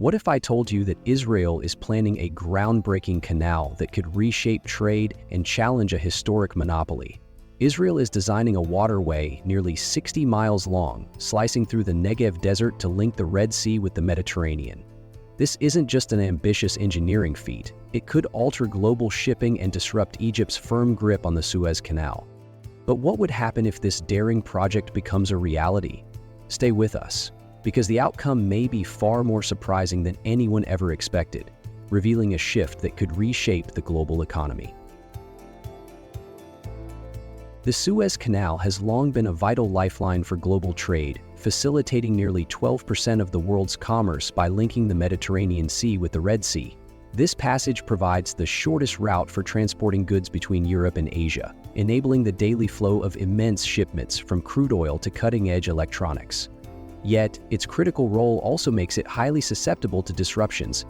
What if I told you that Israel is planning a groundbreaking canal that could reshape trade and challenge a historic monopoly? Israel is designing a waterway nearly 60 miles long, slicing through the Negev desert to link the Red Sea with the Mediterranean. This isn't just an ambitious engineering feat. It could alter global shipping and disrupt Egypt's firm grip on the Suez Canal. But what would happen if this daring project becomes a reality? Stay with us, because the outcome may be far more surprising than anyone ever expected, revealing a shift that could reshape the global economy. The Suez Canal has long been a vital lifeline for global trade, facilitating nearly 12% of the world's commerce by linking the Mediterranean Sea with the Red Sea. This passage provides the shortest route for transporting goods between Europe and Asia, enabling the daily flow of immense shipments from crude oil to cutting-edge electronics. Yet, its critical role also makes it highly susceptible to disruptions.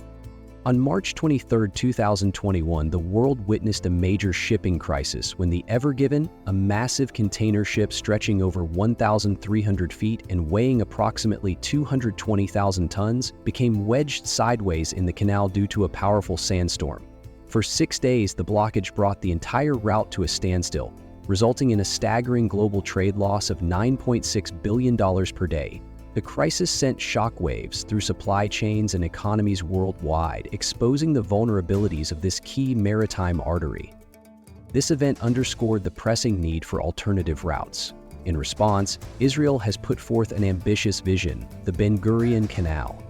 On March 23, 2021, the world witnessed a major shipping crisis when the Ever Given, a massive container ship stretching over 1,300 feet and weighing approximately 220,000 tons, became wedged sideways in the canal due to a powerful sandstorm. For 6 days, the blockage brought the entire route to a standstill, resulting in a staggering global trade loss of $9.6 billion per day. The crisis sent shockwaves through supply chains and economies worldwide, exposing the vulnerabilities of this key maritime artery. This event underscored the pressing need for alternative routes. In response, Israel has put forth an ambitious vision, the Ben Gurion Canal.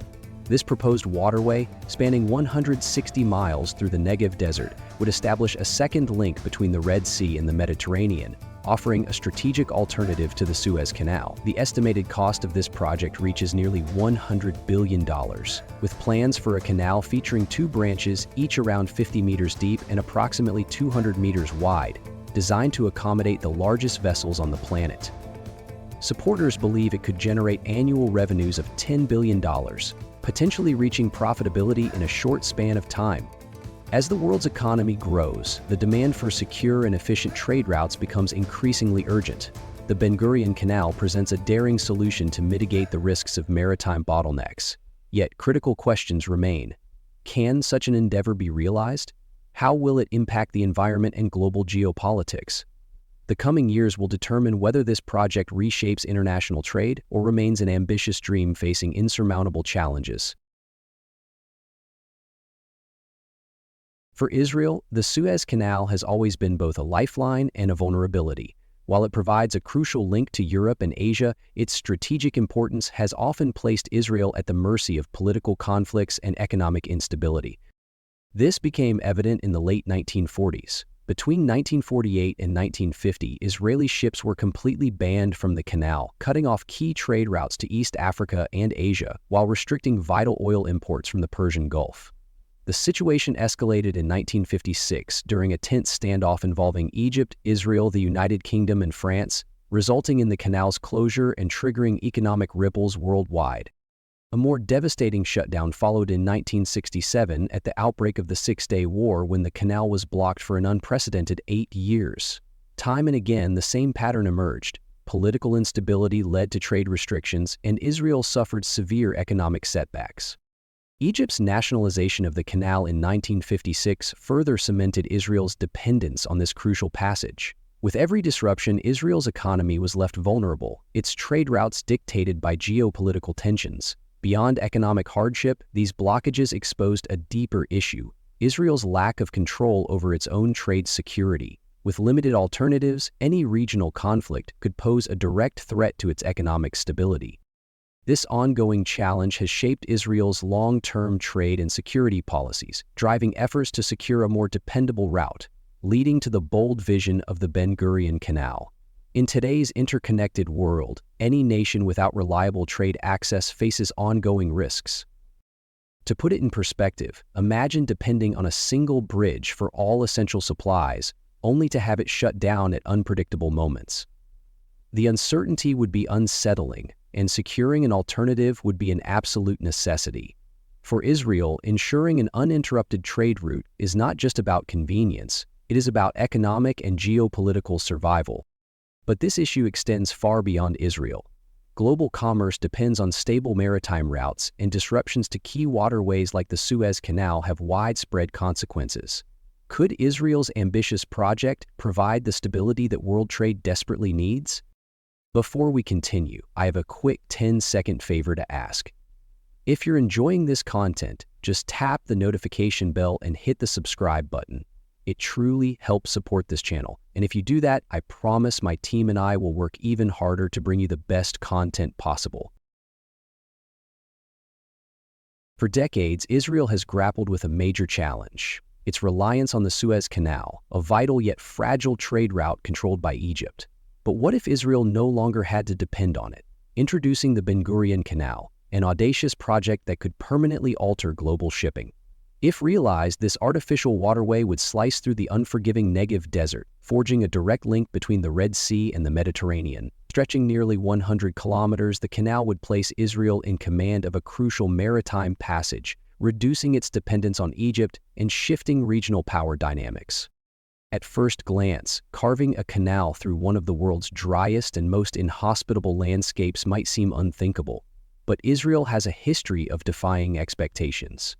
This proposed waterway, spanning 160 miles through the Negev desert, would establish a second link between the Red Sea and the Mediterranean, offering a strategic alternative to the Suez Canal. The estimated cost of this project reaches nearly $100 billion, with plans for a canal featuring 2 branches, each around 50 meters deep and approximately 200 meters wide, designed to accommodate the largest vessels on the planet. Supporters believe it could generate annual revenues of $10 billion, potentially reaching profitability in a short span of time. As the world's economy grows, the demand for secure and efficient trade routes becomes increasingly urgent. The Ben Gurion Canal presents a daring solution to mitigate the risks of maritime bottlenecks. Yet critical questions remain. Can such an endeavor be realized? How will it impact the environment and global geopolitics? The coming years will determine whether this project reshapes international trade or remains an ambitious dream facing insurmountable challenges. For Israel, the Suez Canal has always been both a lifeline and a vulnerability. While it provides a crucial link to Europe and Asia, its strategic importance has often placed Israel at the mercy of political conflicts and economic instability. This became evident in the late 1940s. Between 1948 and 1950, Israeli ships were completely banned from the canal, cutting off key trade routes to East Africa and Asia, while restricting vital oil imports from the Persian Gulf. The situation escalated in 1956 during a tense standoff involving Egypt, Israel, the United Kingdom, and France, resulting in the canal's closure and triggering economic ripples worldwide. A more devastating shutdown followed in 1967 at the outbreak of the Six-Day War, when the canal was blocked for an unprecedented 8 years. Time and again, the same pattern emerged. Political instability led to trade restrictions, and Israel suffered severe economic setbacks. Egypt's nationalization of the canal in 1956 further cemented Israel's dependence on this crucial passage. With every disruption, Israel's economy was left vulnerable, its trade routes dictated by geopolitical tensions. Beyond economic hardship, these blockages exposed a deeper issue: Israel's lack of control over its own trade security. With limited alternatives, any regional conflict could pose a direct threat to its economic stability. This ongoing challenge has shaped Israel's long-term trade and security policies, driving efforts to secure a more dependable route, leading to the bold vision of the Ben Gurion Canal. In today's interconnected world, any nation without reliable trade access faces ongoing risks. To put it in perspective, imagine depending on a single bridge for all essential supplies, only to have it shut down at unpredictable moments. The uncertainty would be unsettling, and securing an alternative would be an absolute necessity. For Israel, ensuring an uninterrupted trade route is not just about convenience, it is about economic and geopolitical survival. But this issue extends far beyond Israel. Global commerce depends on stable maritime routes, and disruptions to key waterways like the Suez Canal have widespread consequences. Could Israel's ambitious project provide the stability that world trade desperately needs? Before we continue, I have a quick 10-second favor to ask. If you're enjoying this content, just tap the notification bell and hit the subscribe button. It truly helps support this channel, and if you do that, I promise my team and I will work even harder to bring you the best content possible. For decades, Israel has grappled with a major challenge: its reliance on the Suez Canal, a vital yet fragile trade route controlled by Egypt. But what if Israel no longer had to depend on it? Introducing the Ben Gurion Canal, an audacious project that could permanently alter global shipping. If realized, this artificial waterway would slice through the unforgiving Negev desert, forging a direct link between the Red Sea and the Mediterranean. Stretching nearly 100 kilometers, the canal would place Israel in command of a crucial maritime passage, reducing its dependence on Egypt and shifting regional power dynamics. At first glance, carving a canal through one of the world's driest and most inhospitable landscapes might seem unthinkable, but Israel has a history of defying expectations.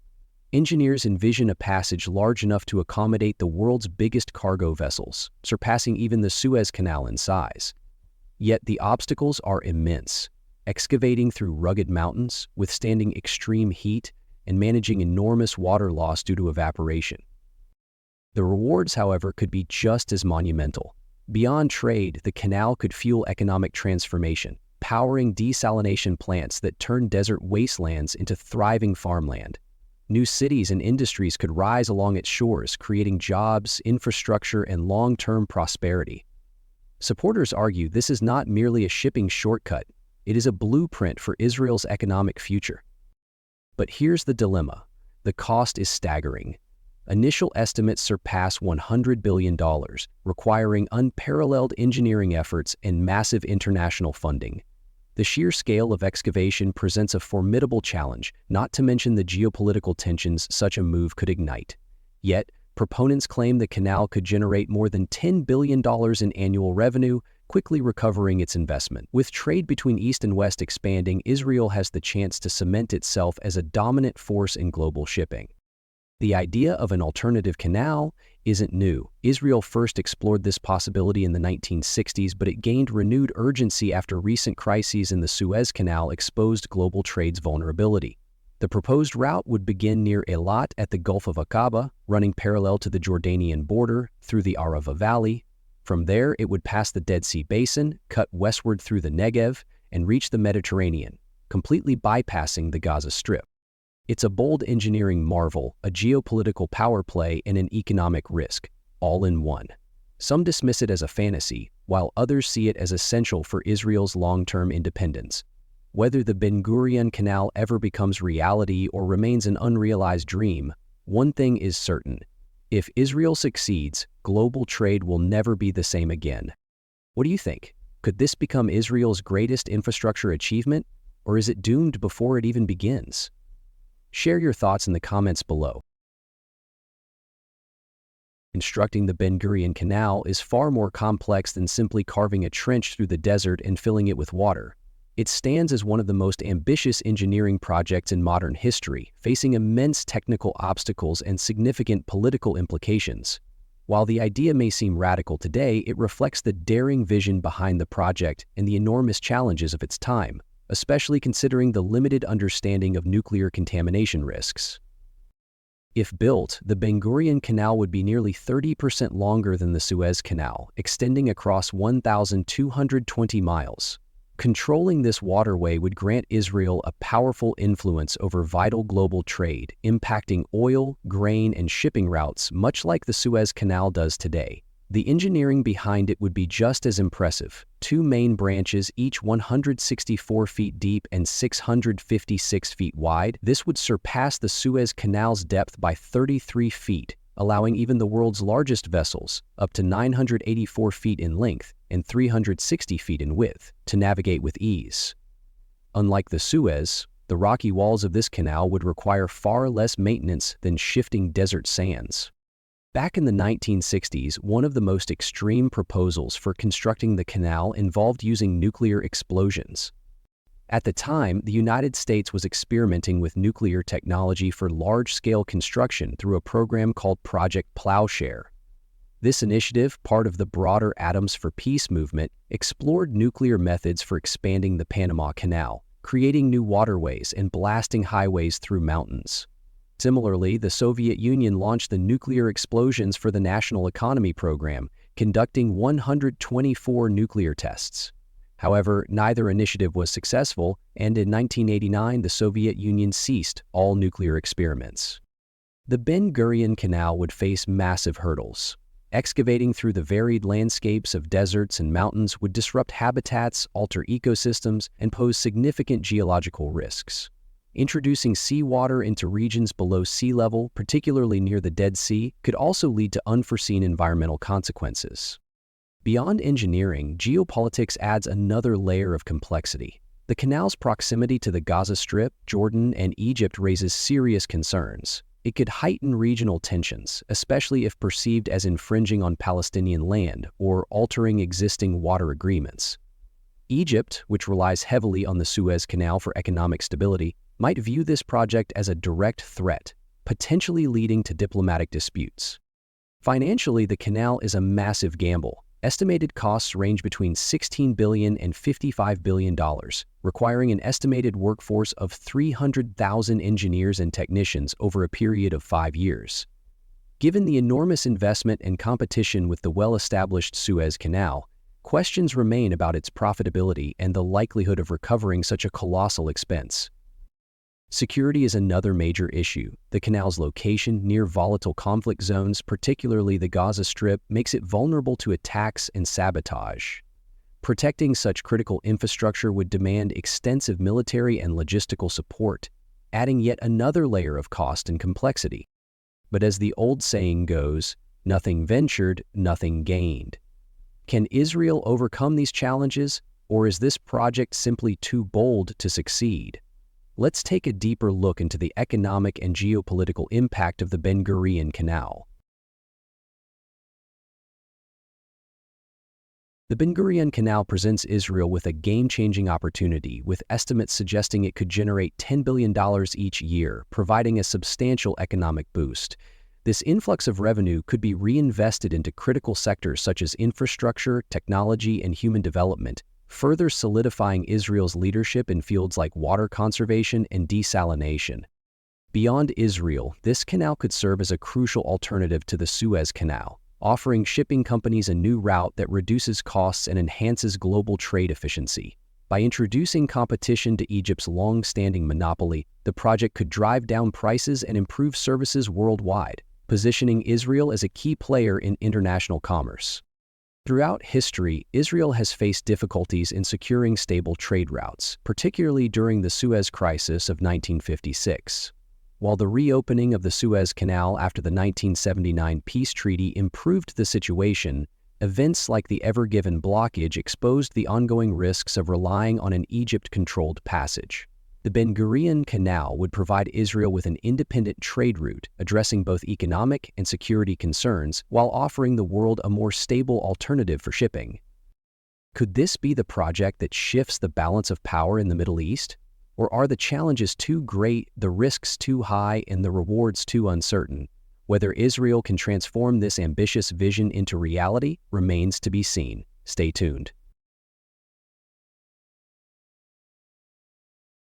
Engineers envision a passage large enough to accommodate the world's biggest cargo vessels, surpassing even the Suez Canal in size. Yet the obstacles are immense: excavating through rugged mountains, withstanding extreme heat, and managing enormous water loss due to evaporation. The rewards, however, could be just as monumental. Beyond trade, the canal could fuel economic transformation, powering desalination plants that turn desert wastelands into thriving farmland. New cities and industries could rise along its shores, creating jobs, infrastructure, and long-term prosperity. Supporters argue this is not merely a shipping shortcut, it is a blueprint for Israel's economic future. But here's the dilemma: the cost is staggering. Initial estimates surpass $100 billion, requiring unparalleled engineering efforts and massive international funding. The sheer scale of excavation presents a formidable challenge, not to mention the geopolitical tensions such a move could ignite. Yet, proponents claim the canal could generate more than $10 billion in annual revenue, quickly recovering its investment. With trade between East and West expanding, Israel has the chance to cement itself as a dominant force in global shipping. The idea of an alternative canal isn't new. Israel first explored this possibility in the 1960s, but it gained renewed urgency after recent crises in the Suez Canal exposed global trade's vulnerability. The proposed route would begin near Eilat at the Gulf of Aqaba, running parallel to the Jordanian border through the Arava Valley. From there, it would pass the Dead Sea Basin, cut westward through the Negev, and reach the Mediterranean, completely bypassing the Gaza Strip. It's a bold engineering marvel, a geopolitical power play, and an economic risk, all in one. Some dismiss it as a fantasy, while others see it as essential for Israel's long-term independence. Whether the Ben Gurion Canal ever becomes reality or remains an unrealized dream, one thing is certain: if Israel succeeds, global trade will never be the same again. What do you think? Could this become Israel's greatest infrastructure achievement, or is it doomed before it even begins? Share your thoughts in the comments below. Constructing the Ben Gurion Canal is far more complex than simply carving a trench through the desert and filling it with water. It stands as one of the most ambitious engineering projects in modern history, facing immense technical obstacles and significant political implications. While the idea may seem radical today, it reflects the daring vision behind the project and the enormous challenges of its time, especially considering the limited understanding of nuclear contamination risks. If built, the Ben Gurion Canal would be nearly 30% longer than the Suez Canal, extending across 1,220 miles. Controlling this waterway would grant Israel a powerful influence over vital global trade, impacting oil, grain, and shipping routes much like the Suez Canal does today. The engineering behind it would be just as impressive: two main branches, each 164 feet deep and 656 feet wide. This would surpass the Suez Canal's depth by 33 feet, allowing even the world's largest vessels, up to 984 feet in length and 360 feet in width, to navigate with ease. Unlike the Suez, the rocky walls of this canal would require far less maintenance than shifting desert sands. Back in the 1960s, one of the most extreme proposals for constructing the canal involved using nuclear explosions. At the time, the United States was experimenting with nuclear technology for large-scale construction through a program called Project Plowshare. This initiative, part of the broader Atoms for Peace movement, explored nuclear methods for expanding the Panama Canal, creating new waterways and blasting highways through mountains. Similarly, the Soviet Union launched the Nuclear Explosions for the National Economy program, conducting 124 nuclear tests. However, neither initiative was successful, and in 1989 the Soviet Union ceased all nuclear experiments. The Ben Gurion Canal would face massive hurdles. Excavating through the varied landscapes of deserts and mountains would disrupt habitats, alter ecosystems, and pose significant geological risks. Introducing seawater into regions below sea level, particularly near the Dead Sea, could also lead to unforeseen environmental consequences. Beyond engineering, geopolitics adds another layer of complexity. The canal's proximity to the Gaza Strip, Jordan, and Egypt raises serious concerns. It could heighten regional tensions, especially if perceived as infringing on Palestinian land or altering existing water agreements. Egypt, which relies heavily on the Suez Canal for economic stability, might view this project as a direct threat, potentially leading to diplomatic disputes. Financially, the canal is a massive gamble. Estimated costs range between $16 billion and $55 billion, requiring an estimated workforce of 300,000 engineers and technicians over a period of 5 years. Given the enormous investment and competition with the well-established Suez Canal, questions remain about its profitability and the likelihood of recovering such a colossal expense. Security is another major issue. The canal's location near volatile conflict zones, particularly the Gaza Strip, makes it vulnerable to attacks and sabotage. Protecting such critical infrastructure would demand extensive military and logistical support, adding yet another layer of cost and complexity. But as the old saying goes, nothing ventured, nothing gained. Can Israel overcome these challenges, or is this project simply too bold to succeed? Let's take a deeper look into the economic and geopolitical impact of the Ben Gurion Canal. The Ben Gurion Canal presents Israel with a game-changing opportunity, with estimates suggesting it could generate $10 billion each year, providing a substantial economic boost. This influx of revenue could be reinvested into critical sectors such as infrastructure, technology, and human development, further solidifying Israel's leadership in fields like water conservation and desalination. Beyond Israel, this canal could serve as a crucial alternative to the Suez Canal, offering shipping companies a new route that reduces costs and enhances global trade efficiency. By introducing competition to Egypt's long-standing monopoly, the project could drive down prices and improve services worldwide, positioning Israel as a key player in international commerce. Throughout history, Israel has faced difficulties in securing stable trade routes, particularly during the Suez Crisis of 1956. While the reopening of the Suez Canal after the 1979 peace treaty improved the situation, events like the Ever Given blockage exposed the ongoing risks of relying on an Egypt-controlled passage. The Ben Gurion Canal would provide Israel with an independent trade route, addressing both economic and security concerns while offering the world a more stable alternative for shipping. Could this be the project that shifts the balance of power in the Middle East? Or are the challenges too great, the risks too high, and the rewards too uncertain? Whether Israel can transform this ambitious vision into reality remains to be seen. Stay tuned.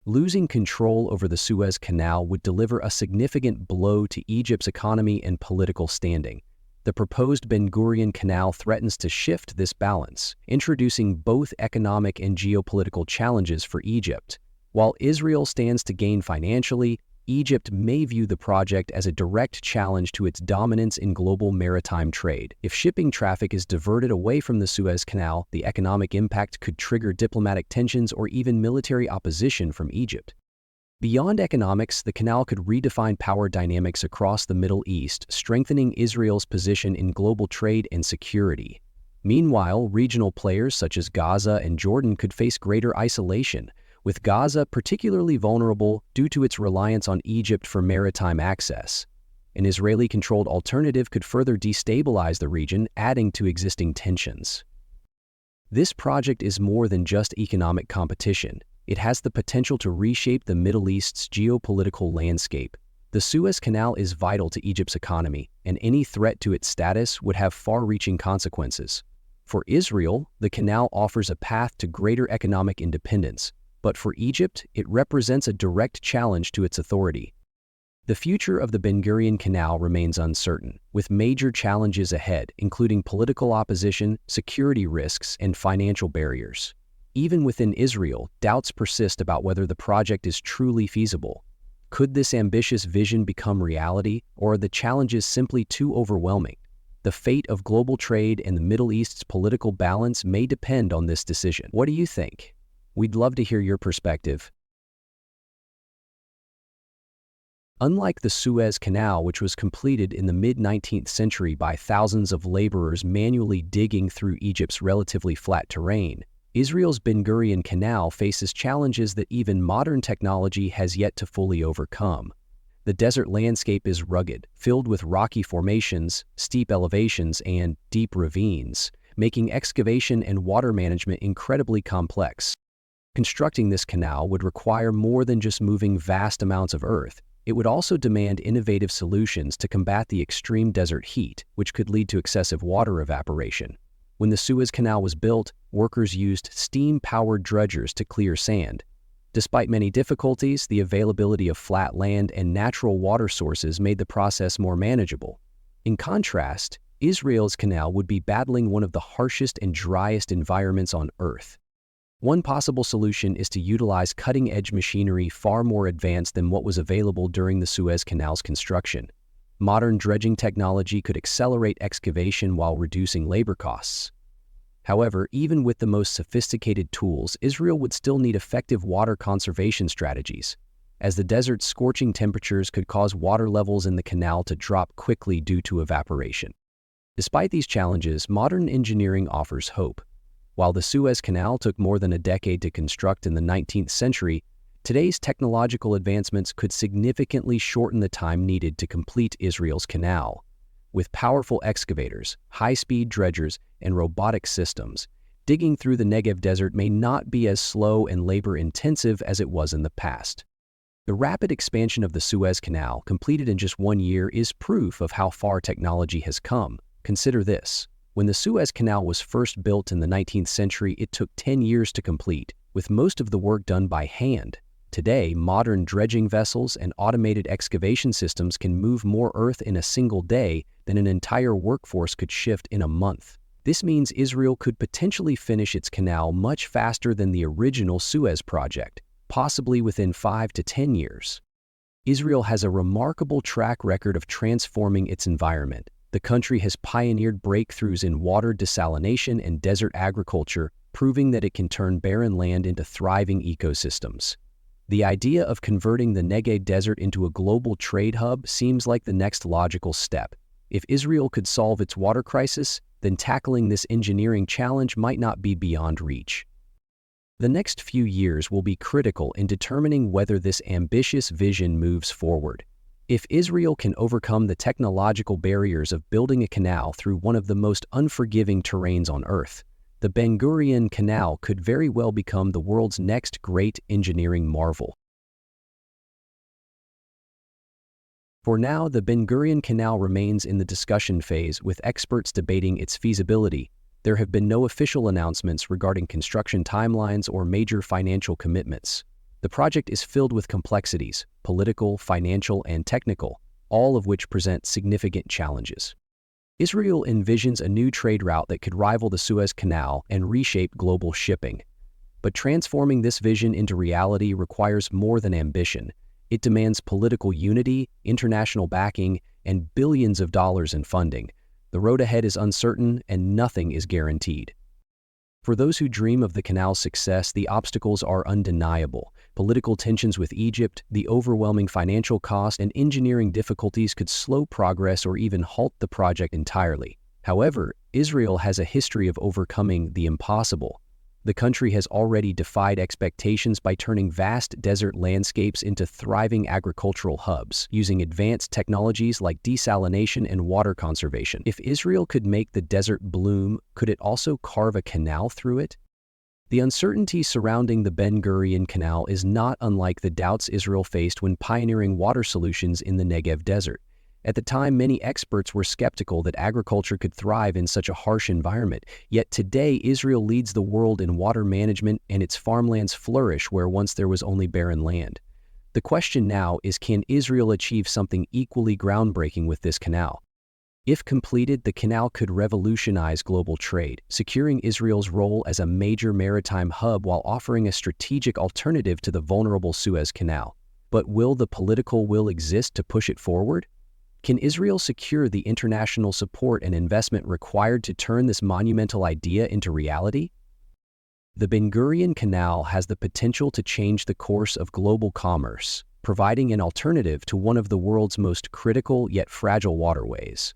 Losing control over the Suez Canal would deliver a significant blow to Egypt's economy and political standing. The proposed Ben Gurion Canal threatens to shift this balance, introducing both economic and geopolitical challenges for Egypt. While Israel stands to gain financially, Egypt may view the project as a direct challenge to its dominance in global maritime trade. If shipping traffic is diverted away from the Suez Canal, the economic impact could trigger diplomatic tensions or even military opposition from Egypt. Beyond economics, the canal could redefine power dynamics across the Middle East, strengthening Israel's position in global trade and security. Meanwhile, regional players such as Gaza and Jordan could face greater isolation, with Gaza particularly vulnerable due to its reliance on Egypt for maritime access. An Israeli-controlled alternative could further destabilize the region, adding to existing tensions. This project is more than just economic competition. it has the potential to reshape the Middle East's geopolitical landscape. The Suez Canal is vital to Egypt's economy, and any threat to its status would have far-reaching consequences. For Israel, the canal offers a path to greater economic independence, but for Egypt, it represents a direct challenge to its authority. The future of the Ben Gurion Canal remains uncertain, with major challenges ahead, including political opposition, security risks, and financial barriers. Even within Israel, doubts persist about whether the project is truly feasible. Could this ambitious vision become reality, or are the challenges simply too overwhelming? The fate of global trade and the Middle East's political balance may depend on this decision. What do you think? We'd love to hear your perspective. Unlike the Suez Canal, which was completed in the mid-19th century by thousands of laborers manually digging through Egypt's relatively flat terrain, Israel's Ben Gurion Canal faces challenges that even modern technology has yet to fully overcome. The desert landscape is rugged, filled with rocky formations, steep elevations, and deep ravines, making excavation and water management incredibly complex. Constructing this canal would require more than just moving vast amounts of earth. It would also demand innovative solutions to combat the extreme desert heat, which could lead to excessive water evaporation. When the Suez Canal was built, workers used steam-powered dredgers to clear sand. Despite many difficulties, the availability of flat land and natural water sources made the process more manageable. In contrast, Israel's canal would be battling one of the harshest and driest environments on Earth. One possible solution is to utilize cutting-edge machinery far more advanced than what was available during the Suez Canal's construction. Modern dredging technology could accelerate excavation while reducing labor costs. However, even with the most sophisticated tools, Israel would still need effective water conservation strategies, as the desert's scorching temperatures could cause water levels in the canal to drop quickly due to evaporation. Despite these challenges, modern engineering offers hope. While the Suez Canal took more than a decade to construct in the 19th century, today's technological advancements could significantly shorten the time needed to complete Israel's canal. With powerful excavators, high-speed dredgers, and robotic systems, digging through the Negev desert may not be as slow and labor-intensive as it was in the past. The rapid expansion of the Suez Canal, completed in just 1 year, is proof of how far technology has come. Consider this. When the Suez Canal was first built in the 19th century, it took 10 years to complete, with most of the work done by hand. Today, modern dredging vessels and automated excavation systems can move more earth in a single day than an entire workforce could shift in a month. This means Israel could potentially finish its canal much faster than the original Suez project, possibly within 5 to 10 years. Israel has a remarkable track record of transforming its environment. The country has pioneered breakthroughs in water desalination and desert agriculture, proving that it can turn barren land into thriving ecosystems. The idea of converting the Negev desert into a global trade hub seems like the next logical step. If Israel could solve its water crisis, then tackling this engineering challenge might not be beyond reach. The next few years will be critical in determining whether this ambitious vision moves forward. If Israel can overcome the technological barriers of building a canal through one of the most unforgiving terrains on Earth, the Ben Gurion Canal could very well become the world's next great engineering marvel. For now, the Ben Gurion Canal remains in the discussion phase, with experts debating its feasibility. There have been no official announcements regarding construction timelines or major financial commitments. The project is filled with complexities, political, financial, and technical, all of which present significant challenges. Israel envisions a new trade route that could rival the Suez Canal and reshape global shipping. But transforming this vision into reality requires more than ambition. It demands political unity, international backing, and billions of dollars in funding. The road ahead is uncertain, and nothing is guaranteed. For those who dream of the canal's success, the obstacles are undeniable. Political tensions with Egypt, the overwhelming financial cost, and engineering difficulties could slow progress or even halt the project entirely. However, Israel has a history of overcoming the impossible. The country has already defied expectations by turning vast desert landscapes into thriving agricultural hubs, using advanced technologies like desalination and water conservation. If Israel could make the desert bloom, could it also carve a canal through it? The uncertainty surrounding the Ben Gurion Canal is not unlike the doubts Israel faced when pioneering water solutions in the Negev desert. At the time, many experts were skeptical that agriculture could thrive in such a harsh environment, yet today Israel leads the world in water management and its farmlands flourish where once there was only barren land. The question now is, can Israel achieve something equally groundbreaking with this canal? If completed, the canal could revolutionize global trade, securing Israel's role as a major maritime hub while offering a strategic alternative to the vulnerable Suez Canal. But will the political will exist to push it forward? Can Israel secure the international support and investment required to turn this monumental idea into reality? The Ben Gurion Canal has the potential to change the course of global commerce, providing an alternative to one of the world's most critical yet fragile waterways.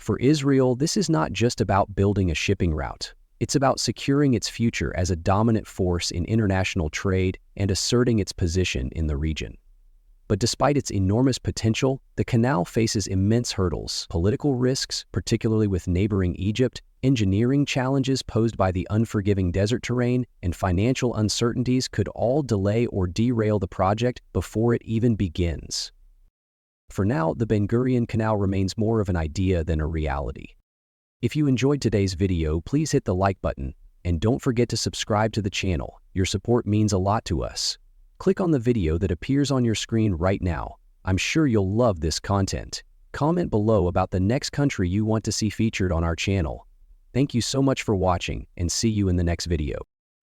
For Israel, this is not just about building a shipping route. It's about securing its future as a dominant force in international trade and asserting its position in the region. But despite its enormous potential, the canal faces immense hurdles, political risks, particularly with neighboring Egypt, engineering challenges posed by the unforgiving desert terrain, and financial uncertainties could all delay or derail the project before it even begins. For now, the Ben Gurion Canal remains more of an idea than a reality. If you enjoyed today's video, please hit the like button, and don't forget to subscribe to the channel. Your support means a lot to us. Click on the video that appears on your screen right now. I'm sure you'll love this content. Comment below about the next country you want to see featured on our channel. Thank you so much for watching, and see you in the next video.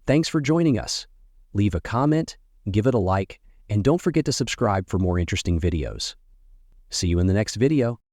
Thanks for joining us. Leave a comment, give it a like, and don't forget to subscribe for more interesting videos. See you in the next video.